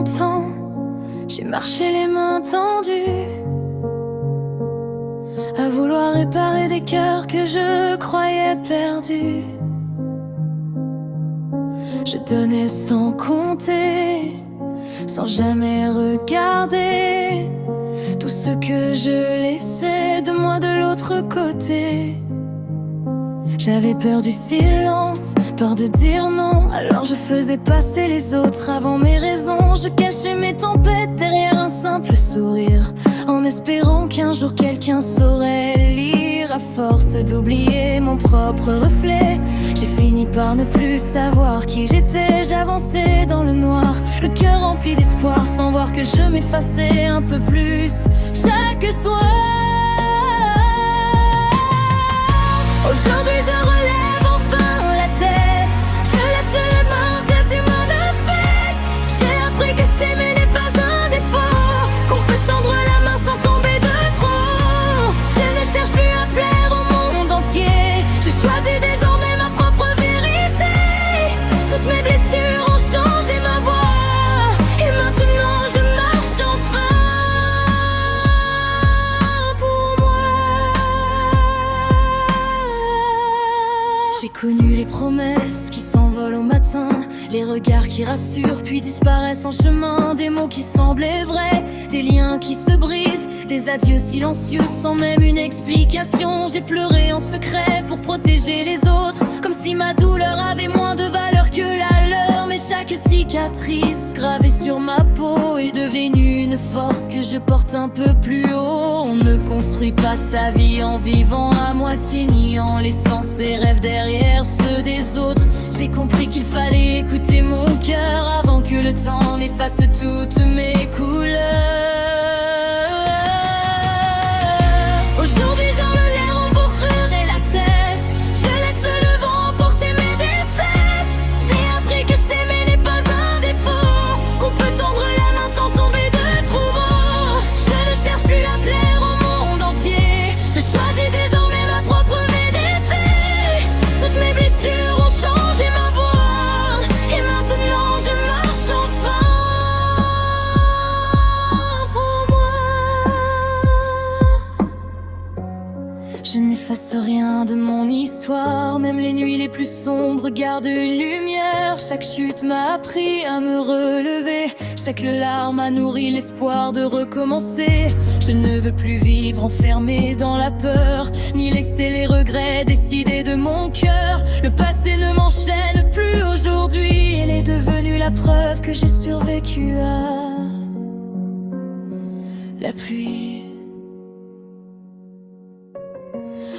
longtemps, j'ai marché les mains tendues, à vouloir réparer des cœurs que je croyais perdus. Je donnais sans compter, sans jamais regarder tout ce que je laissais de moi de l'autre côté. J'avais peur du silence, peur de dire non, alors je faisais passer les autres avant mes raisons. Je cachais mes tempêtes derrière un simple sourire, en espérant qu'un jour quelqu'un saurait lire. À force d'oublier mon propre reflet, j'ai fini par ne plus savoir qui j'étais. J'avançais dans le noir, le cœur rempli d'espoir, sans voir que je m'effaçais un peu plus chaque soir. Aujourd'hui je relève enfin la tête, je laisse les mains têtes du monde de fête. J'ai appris que s'aimer n'est pas un défaut, qu'on peut tendre la main sans tomber de trop. Je ne cherche plus à plaire au monde entier, je choisis désormais ma propre vérité. Toutes mes blessures ont changé ma voix, et maintenant je marche enfin pour moi. J'ai connu les promesses qui s'envolent au matin, les regards qui rassurent puis disparaissent en chemin, des mots qui semblaient vrais, des liens qui se brisent, des adieux silencieux sans même une explication. J'ai pleuré en secret pour protéger les autres, comme si ma douleur avait moins de valeur que la leur. Mais chaque cicatrice gravée sur ma peau est devenue une force que je porte un peu plus haut. On ne construit pas sa vie en vivant à moitié, ni en laissant ses rêves derrière ceux des autres. J'ai compris qu'il fallait écouter mon cœur avant que le temps n'efface toutes mes couleurs. Aujourd'hui j'enlève rembourserai la tête, je laisse le vent emporter mes défaites. J'ai appris que s'aimer n'est pas un défaut, qu'on peut tendre la main sans tomber de trop haut. Je ne cherche plus à plaire au monde entier, je choisis désormais ma propre vérité. Toutes mes blessures ont changé ma voix, et maintenant je marche enfin pour moi. Je n'efface rien de mon histoire, même les nuits les plus sombres gardent une lumière. Chaque chute m'a appris à me relever, chaque larme a nourri l'espoir de recommencer. Je ne veux plus vivre enfermé dans la peur, ni laisser les regrets décider de mon cœur. Le passé ne m'enchaîne plus aujourd'hui, il est devenu la preuve que j'ai survécu à la pluie.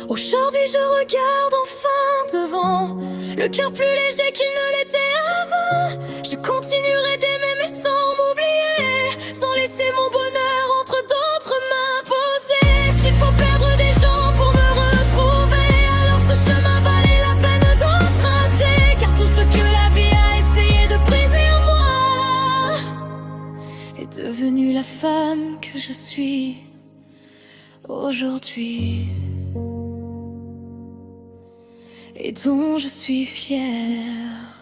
Aujourd'hui je regarde enfin devant, le cœur plus léger qu'il ne l'était avant. Je continuerai d'aimer mais sans m'oublier, sans laisser mon bonheur entre d'autres mains posées. S'il faut perdre des gens pour me retrouver, alors ce chemin valait la peine d'emprunter. Car tout ce que la vie a essayé de briser en moi est devenu la femme que je suis aujourd'hui, et dont je suis fière.